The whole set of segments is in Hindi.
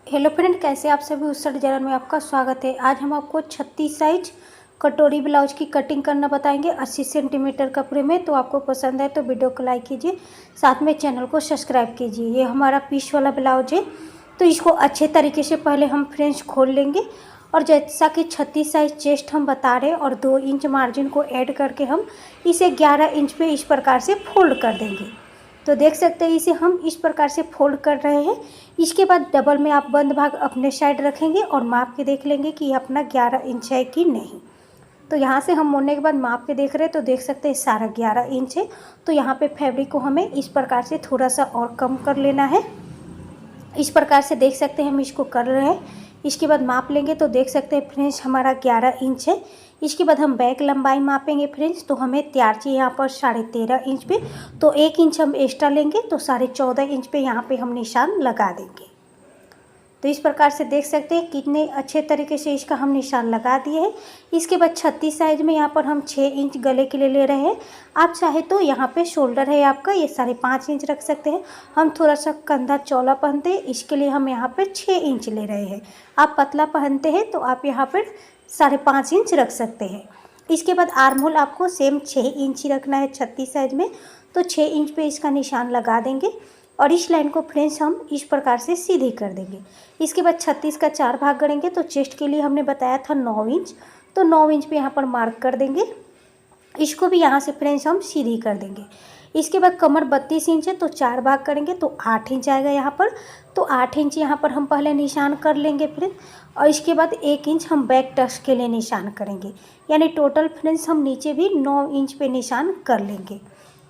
हेलो फ्रेंड, कैसे आप सभी। उस चैनल में आपका स्वागत है। आज हम आपको 36 साइज कटोरी ब्लाउज की कटिंग करना बताएंगे 80 सेंटीमीटर कपड़े में। तो आपको पसंद है तो वीडियो को लाइक कीजिए, साथ में चैनल को सब्सक्राइब कीजिए। ये हमारा पीस वाला ब्लाउज है, तो इसको अच्छे तरीके से पहले हम फ्रेंच खोल लेंगे। और जैसा कि 36 साइज चेस्ट हम बता रहे हैं और 2 इंच मार्जिन को ऐड करके हम इसे 11 इंच पे इस प्रकार से फोल्ड कर देंगे। तो देख सकते हैं इसे हम इस प्रकार से फोल्ड कर रहे हैं। इसके बाद डबल में आप बंद भाग अपने साइड रखेंगे और माप के देख लेंगे कि अपना 11 इंच है कि नहीं। तो यहाँ से हम मोड़ने के बाद माप के देख रहे हैं तो देख सकते हैं सारा 11 इंच है। तो यहाँ पे फैब्रिक को हमें इस प्रकार से थोड़ा सा और कम कर लेना है। इस प्रकार से देख सकते हैं हम इसको कर रहे हैं। इसके बाद माप लेंगे तो देख सकते हैं फ्रेंड्स हमारा 11 इंच है। इसके बाद हम बैक लंबाई मापेंगे फ्रेंड्स, तो हमें तैयार चाहिए यहाँ पर 13.5 इंच पे। तो 1 इंच हम एक्स्ट्रा लेंगे तो 14.5 इंच पे यहाँ पे हम निशान लगा देंगे। तो इस प्रकार से देख सकते हैं कितने अच्छे तरीके से इसका हम निशान लगा दिए हैं। इसके बाद 36 साइज में यहाँ पर हम 6 इंच गले के लिए ले रहे हैं। आप चाहे तो यहाँ पे शोल्डर है आपका, ये 5.5 इंच रख सकते हैं। हम थोड़ा सा कंधा चौड़ा पहनते हैं, इसके लिए हम यहाँ पे 6 इंच ले रहे हैं। आप पतला पहनते हैं तो आप यहाँ पर 5.5 इंच रख सकते हैं। इसके बाद आर्म होल आपको सेम 6 इंच ही रखना है 36 साइज में। तो 6 इंच पे इसका निशान लगा देंगे और इस लाइन को फ्रेंड्स हम इस प्रकार से सीधी कर देंगे। इसके बाद 36 का 4 भाग करेंगे। तो चेस्ट के लिए हमने बताया था 9 इंच, तो 9 इंच पे यहाँ पर मार्क कर देंगे। इसको भी यहाँ से फ्रेंड्स हम सीधी कर देंगे। इसके बाद कमर 32 इंच है तो 4 भाग करेंगे तो 8 इंच आएगा यहाँ पर। तो 8 इंच यहाँ पर हम पहले निशान कर लेंगे फ्रेंड्स। और इसके बाद 1 इंच हम बैक टक्स के लिए निशान करेंगे, यानी टोटल फ्रेंड्स हम नीचे भी 9 इंच पे निशान कर लेंगे।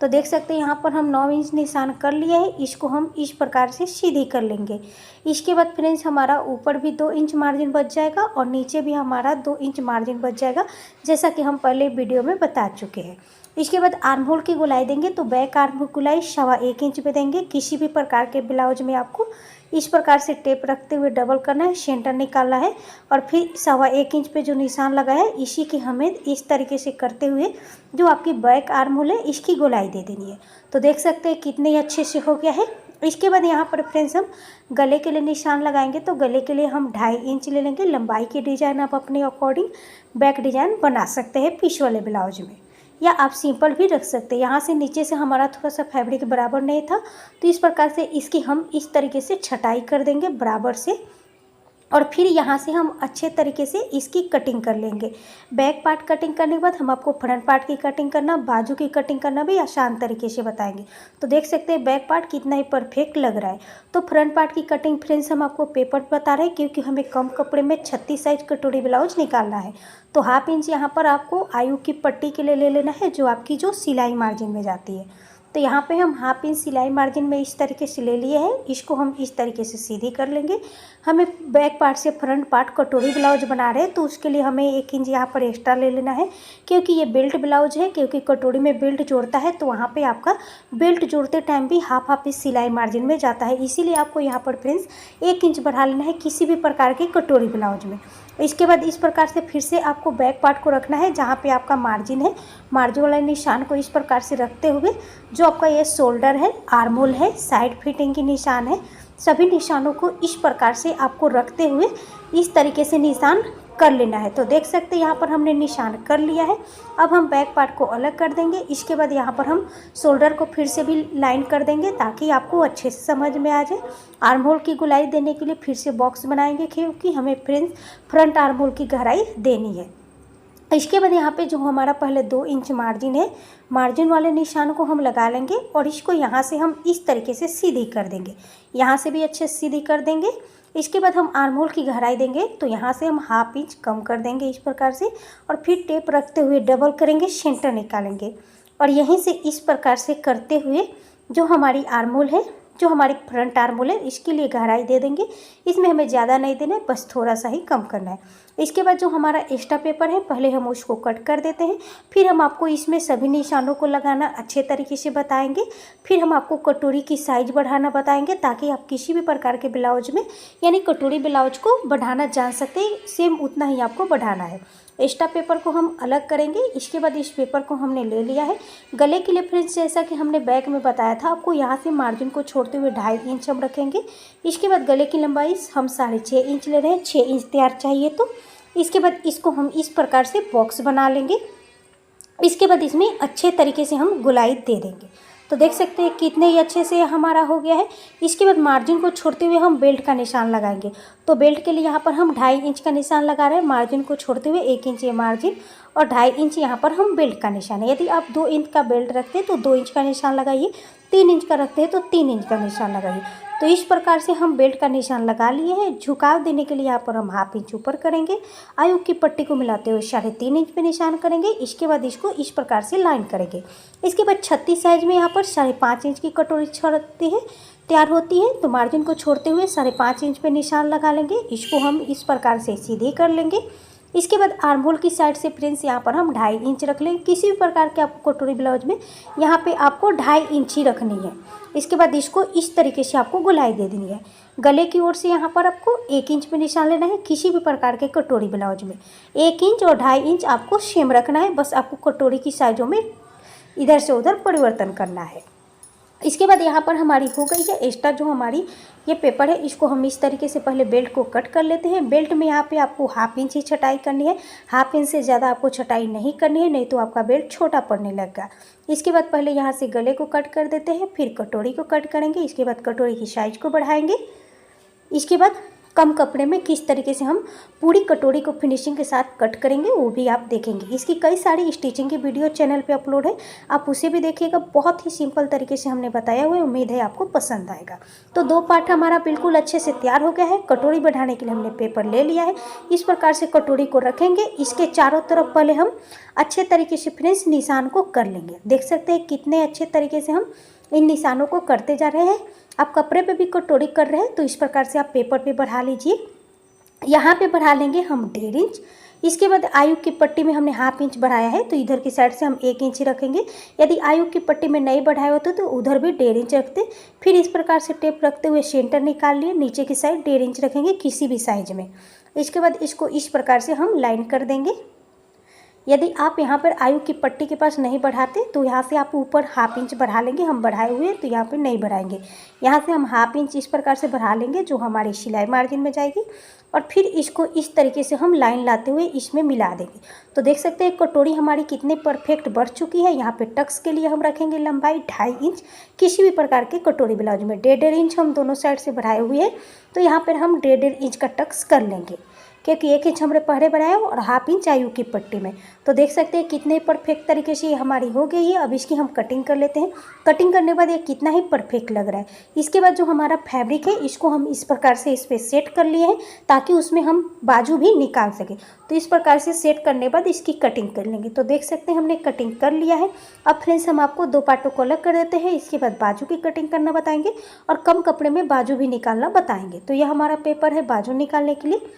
तो देख सकते हैं यहाँ पर हम 9 इंच निशान कर लिया है। इसको हम इस प्रकार से सीधी कर लेंगे। इसके बाद फ्रेंड्स हमारा ऊपर भी 2 इंच मार्जिन बच जाएगा और नीचे भी हमारा 2 इंच मार्जिन बच जाएगा, जैसा कि हम पहले वीडियो में बता चुके हैं। इसके बाद आर्म होल की गोलाई देंगे तो बैक आर्म होल गोलाई 1.25 इंच पे देंगे। किसी भी प्रकार के ब्लाउज में आपको इस प्रकार से टेप रखते हुए डबल करना है, सेंटर निकालना है और फिर 1.25 इंच पे जो निशान लगा है इसी की हमें इस तरीके से करते हुए जो आपकी बैक आर्म होल है इसकी गोलाई दे देनी है। तो देख सकते हैं कितने अच्छे से हो गया है। इसके बाद यहाँ पर फ्रेंड्स हम गले के लिए निशान लगाएंगे। तो गले के लिए हम 2.5 इंच ले लेंगे। लंबाई की डिज़ाइन आप अपने अकॉर्डिंग बैक डिज़ाइन बना सकते हैं पीस वाले ब्लाउज में, या आप सिंपल भी रख सकते हैं। यहाँ से नीचे से हमारा थोड़ा सा फैब्रिक बराबर नहीं था तो इस प्रकार से इसकी हम इस तरीके से छटाई कर देंगे बराबर से। और फिर यहाँ से हम अच्छे तरीके से इसकी कटिंग कर लेंगे। बैक पार्ट कटिंग करने के बाद हम आपको फ्रंट पार्ट की कटिंग करना, बाजू की कटिंग करना भी आसान तरीके से बताएंगे। तो देख सकते हैं बैक पार्ट कितना ही परफेक्ट लग रहा है। तो फ्रंट पार्ट की कटिंग फ्रेंड्स हम आपको पेपर बता रहे हैं, क्योंकि हमें कम कपड़े में 36 साइज कटोरी ब्लाउज निकालना है। तो 1/2 इंच यहाँ पर आपको आयु की पट्टी के लिए ले लेना है, जो आपकी जो सिलाई मार्जिन में जाती है। तो यहाँ पे हम 1/2 इंच सिलाई मार्जिन में इस तरीके से ले लिए हैं। इसको हम इस तरीके से सीधी कर लेंगे। हमें बैक पार्ट से फ्रंट पार्ट कटोरी ब्लाउज बना रहे हैं तो उसके लिए हमें 1 इंच यहाँ पर एक्स्ट्रा ले लेना है, क्योंकि ये बेल्ट ब्लाउज है। क्योंकि कटोरी में बेल्ट जोड़ता है तो वहाँ पे आपका बेल्ट जोड़ते टाइम भी 1/2 इंच सिलाई मार्जिन में जाता है। इसीलिए आपको यहाँ पर फ्रेंड्स 1 इंच बढ़ा लेना है किसी भी प्रकार के कटोरी ब्लाउज में। इसके बाद इस प्रकार से फिर से आपको बैक पार्ट को रखना है, जहाँ पे आपका मार्जिन है। मार्जिन वाले निशान को इस प्रकार से रखते हुए जो आपका ये शोल्डर है, आर्म होल है, साइड फिटिंग की निशान है, सभी निशानों को इस प्रकार से आपको रखते हुए इस तरीके से निशान कर लेना है। तो देख सकते हैं यहाँ पर हमने निशान कर लिया है। अब हम बैक पार्ट को अलग कर देंगे। इसके बाद यहाँ पर हम शोल्डर को फिर से भी लाइन कर देंगे ताकि आपको अच्छे से समझ में आ जाए। आर्म होल की गोलाई देने के लिए फिर से बॉक्स बनाएंगे, क्योंकि हमें फ्रंट आर्म होल की गहराई देनी है। इसके बाद यहाँ पे जो हमारा पहले 2 इंच मार्जिन है, मार्जिन वाले निशान को हम लगा लेंगे और इसको यहाँ से हम इस तरीके से सीधी कर देंगे। यहाँ से भी अच्छे से सीधी कर देंगे। इसके बाद हम आर्म होल की गहराई देंगे तो यहाँ से हम 1/2 इंच कम कर देंगे इस प्रकार से, और फिर टेप रखते हुए डबल करेंगे, सेंटर निकालेंगे और यहीं से इस प्रकार से करते हुए जो हमारी आर्म होल है, जो हमारी फ्रंट आर्म होल है, इसके लिए गहराई दे देंगे। इसमें हमें ज़्यादा नहीं देना है, बस थोड़ा सा ही कम करना है। इसके बाद जो हमारा एक्स्ट्रा पेपर है पहले हम उसको कट कर देते हैं, फिर हम आपको इसमें सभी निशानों को लगाना अच्छे तरीके से बताएंगे। फिर हम आपको कटोरी की साइज बढ़ाना बताएंगे, ताकि आप किसी भी प्रकार के ब्लाउज में, यानी कटोरी ब्लाउज को बढ़ाना जान सकते हैं, सेम उतना ही आपको बढ़ाना है। एक्स्ट्रा पेपर को हम अलग करेंगे। इसके बाद इस पेपर को हमने ले लिया है। गले के लिए फ्रेंड्स जैसा कि हमने बैक में बताया था आपको, यहाँ से मार्जिन को छोड़ते हुए 2.5 इंच हम रखेंगे। इसके बाद गले की लंबाई हम 6.5 इंच ले रहे हैं, 6 इंच तैयार चाहिए। तो इसके बाद इसको हम इस प्रकार से बॉक्स बना लेंगे। इसके बाद इसमें अच्छे तरीके से हम गोलाई दे देंगे। तो देख सकते हैं कितने ही अच्छे से हमारा हो गया है। इसके बाद मार्जिन को छोड़ते हुए हम बेल्ट का निशान लगाएंगे। तो बेल्ट के लिए यहाँ पर हम 2.5 इंच का निशान लगा रहे हैं, मार्जिन को छोड़ते हुए 1 इंच ये मार्जिन और 2.5 इंच यहाँ पर हम बेल्ट का निशान है। यदि आप 2 इंच का बेल्ट रखते हैं तो 2 इंच का निशान लगाइए, 3 इंच का रखते हैं तो 3 इंच का निशान लगाइए। तो इस प्रकार से हम बेल्ट का निशान लगा लिए हैं। झुकाव देने के लिए यहाँ पर हम 1/2 इंच ऊपर करेंगे। आयु की पट्टी को मिलाते हुए 3.5 इंच पे निशान करेंगे। इसके बाद इसको इस प्रकार से लाइन करेंगे। इसके बाद 36 साइज में यहाँ पर 5.5 इंच की कटोरी छड़ती है तैयार होती है। तो मार्जिन को छोड़ते हुए 5.5 इंच पे निशान लगा लेंगे। इसको हम इस प्रकार से सीधे कर लेंगे। इसके बाद आर्म होल की साइड से फ्रेंड्स यहाँ पर हम 2.5 इंच रख लेंगे। किसी भी प्रकार के आपको कटोरी ब्लाउज में यहाँ पे आपको 2.5 इंच ही रखनी है। इसके बाद इसको इस तरीके से आपको गोलाई दे देनी है। गले की ओर से यहाँ पर आपको 1 इंच पे निशान लेना है। किसी भी प्रकार के कटोरी ब्लाउज में 1 इंच और 2.5 इंच आपको सेम रखना है। बस आपको कटोरी की साइजों में इधर से उधर परिवर्तन करना है। इसके बाद यहाँ पर हमारी हो गई है एक्स्ट्रा जो हमारी ये पेपर है, इसको हम इस तरीके से पहले बेल्ट को कट कर लेते हैं। बेल्ट में यहाँ पे आपको 1/2 इंच ही छटाई करनी है, 1/2 इंच से ज़्यादा आपको छटाई नहीं करनी है, नहीं तो आपका बेल्ट छोटा पड़ने लगेगा। इसके बाद पहले यहाँ से गले को कट कर देते हैं, फिर कटोरी को कट करेंगे। इसके बाद कटोरी की साइज को बढ़ाएंगे। इसके बाद कम कपड़े में किस तरीके से हम पूरी कटोरी को फिनिशिंग के साथ कट करेंगे वो भी आप देखेंगे। इसकी कई सारी स्टिचिंग की वीडियो चैनल पे अपलोड है, आप उसे भी देखिएगा। बहुत ही सिंपल तरीके से हमने बताया हुआ है, उम्मीद है आपको पसंद आएगा। तो 2 पार्ट हमारा बिल्कुल अच्छे से तैयार हो गया है। कटोरी बढ़ाने के लिए हमने पेपर ले लिया है। इस प्रकार से कटोरी को रखेंगे। इसके चारों तरफ पहले हम अच्छे तरीके से फ्रेंड्स निशान को कर लेंगे। देख सकते हैं कितने अच्छे तरीके से हम इन निशानों को करते जा रहे हैं। आप कपड़े पे भी कटोरी कर रहे हैं तो इस प्रकार से आप पेपर पे बढ़ा लीजिए। यहाँ पे बढ़ा लेंगे हम 1.5 इंच। इसके बाद आयु की पट्टी में हमने 1/2 इंच बढ़ाया है, तो इधर की साइड से हम 1 इंच ही रखेंगे। यदि आयु की पट्टी में नहीं बढ़ाए होते तो उधर भी 1.5 इंच रखते। फिर इस प्रकार से टेप रखते हुए सेंटर निकाल लिए, नीचे की साइड 1.5 इंच रखेंगे किसी भी साइज में। इसके बाद इसको इस प्रकार से हम लाइन कर देंगे। यदि आप यहाँ पर आयु की पट्टी के पास नहीं बढ़ाते तो यहाँ से आप ऊपर 1/2 इंच बढ़ा लेंगे। हम बढ़ाए हुए तो यहाँ पे नहीं बढ़ाएंगे, यहाँ से हम 1/2 इंच इस प्रकार से बढ़ा लेंगे जो हमारी सिलाई मार्जिन में जाएगी। और फिर इसको इस तरीके से हम लाइन लाते हुए इसमें मिला देंगे। तो देख सकते हैं कटोरी हमारी कितने परफेक्ट बढ़ चुकी है। यहाँ पे टक्स के लिए हम रखेंगे लंबाई 2.5 इंच। किसी भी प्रकार के कटोरी ब्लाउज में 1.5 इंच हम दोनों साइड से बढ़ाए हुए हैं, तो यहाँ पर हम 1.5 इंच का टक्स कर लेंगे, क्योंकि 1 इंच हमने पहले बढ़ाया और 1/2 इंच आयु की पट्टी में। तो देख सकते हैं कितने परफेक्ट तरीके से ये हमारी हो गई है। अब इसकी हम कटिंग कर लेते हैं। कटिंग करने के बाद ये कितना ही परफेक्ट लग रहा है। इसके बाद जो हमारा फैब्रिक है इसको हम इस प्रकार से इस पर सेट कर लिए हैं ताकि उसमें हम बाजू भी निकाल सकें। तो इस प्रकार से सेट करने के बाद इसकी कटिंग कर लेंगे। तो देख सकते हैं हमने कटिंग कर लिया है। अब फ्रेंड्स हम आपको 2 पार्टों को अलग कर देते हैं। इसके बाद बाजू की कटिंग करना बताएंगे और कम कपड़े में बाजू भी निकालना बताएंगे। तो यह हमारा पेपर है बाजू निकालने के लिए।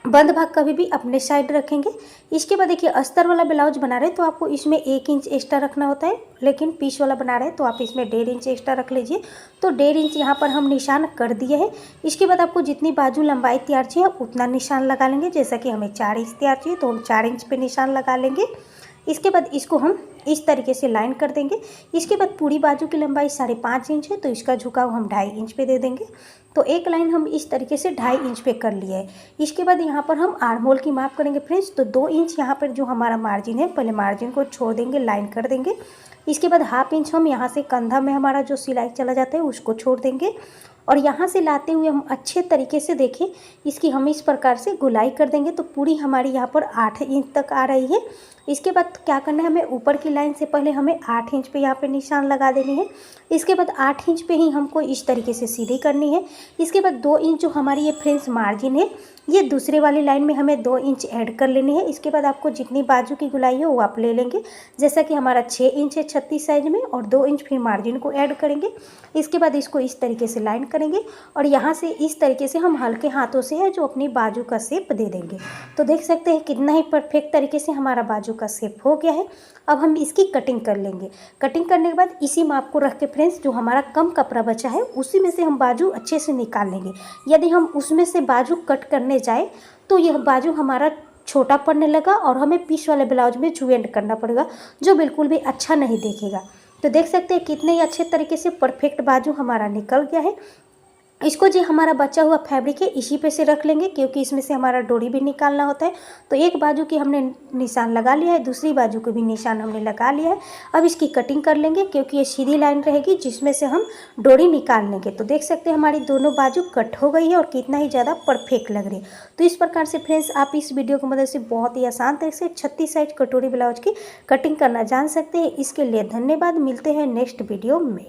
बंद भाग कभी भी अपने साइड रखेंगे। इसके बाद देखिए अस्तर वाला ब्लाउज बना रहे हैं तो आपको इसमें 1 इंच एक्स्ट्रा रखना होता है, लेकिन पीस वाला बना रहे हैं तो आप इसमें 1.5 इंच एक्स्ट्रा रख लीजिए। तो 1.5 इंच यहाँ पर हम निशान कर दिए हैं। इसके बाद आपको जितनी बाजू लंबाई तैयार चाहिए उतना निशान लगा लेंगे। जैसा कि हमें 4 इंच तैयार चाहिए तो हम 4 इंच पे निशान लगा लेंगे। इसके बाद इसको हम इस तरीके से लाइन कर देंगे। इसके बाद पूरी बाजू की लंबाई 5.5 इंच है तो इसका झुकाव हम 2.5 इंच पे दे देंगे। तो एक लाइन हम इस तरीके से 2.5 इंच पे कर लिया है। इसके बाद यहाँ पर हम आर्म होल की माप करेंगे फ्रेंड्स। तो 2 इंच यहाँ पर जो हमारा मार्जिन है पहले मार्जिन को छोड़ देंगे, लाइन कर देंगे। इसके बाद 1/2 इंच हम यहाँ से कंधा में हमारा जो सिलाई चला जाता है उसको छोड़ देंगे और यहाँ से लाते हुए हम अच्छे तरीके से देखिए इसकी हम इस प्रकार से गुलाई कर देंगे। तो पूरी हमारी यहाँ पर 8 इंच तक आ रही है। इसके बाद क्या करना है, हमें ऊपर की लाइन से पहले हमें 8 इंच पे यहाँ पे निशान लगा देनी है। इसके बाद 8 इंच पे ही हमको इस तरीके से सीधी करनी है। इसके बाद 2 इंच जो हमारी ये फ्रेंड्स मार्जिन है ये दूसरे वाली लाइन में हमें 2 इंच ऐड कर लेनी है। इसके बाद आपको जितनी बाजू की गुलाई है वो आप ले लेंगे। जैसा कि हमारा 6 इंच है 36 साइज में और 2 इंच फिर मार्जिन को ऐड करेंगे। इसके बाद इसको इस तरीके से लाइन करेंगे और यहाँ से इस तरीके से हम हल्के हाथों से है जो अपनी बाजू का शेप दे देंगे। तो देख सकते हैं कितना ही परफेक्ट तरीके से हमारा बाजू का शेप हो गया है। अब हम इसकी कटिंग कर लेंगे। कटिंग करने के बाद इसी माप को रख के फ्रेंड्स जो हमारा कम कपड़ा बचा है उसी में से हम बाजू अच्छे से निकाल लेंगे। यदि हम उसमें से बाजू कट करने जाए तो यह बाजू हमारा छोटा पड़ने लगा और हमें पीस वाले ब्लाउज में ज्वाइंट करना पड़ेगा, जो बिल्कुल भी अच्छा नहीं दिखेगा। तो देख सकते हैं कितने ही अच्छे तरीके से परफेक्ट बाजू हमारा निकल गया है। इसको जो हमारा बचा हुआ फैब्रिक है इसी पे से रख लेंगे, क्योंकि इसमें से हमारा डोरी भी निकालना होता है। तो एक बाजू की हमने निशान लगा लिया है, दूसरी बाजू को भी निशान हमने लगा लिया है। अब इसकी कटिंग कर लेंगे, क्योंकि ये सीधी लाइन रहेगी जिसमें से हम डोरी निकाल लेंगे। तो देख सकते हैं हमारी दोनों बाजू कट हो गई है और कितना ही ज़्यादा परफेक्ट लग रही है। तो इस प्रकार से फ्रेंड्स आप इस वीडियो की मदद से बहुत ही आसान तरीके से 36 साइज कटोरी ब्लाउज की कटिंग करना जान सकते हैं। इसके लिए धन्यवाद। मिलते हैं नेक्स्ट वीडियो में।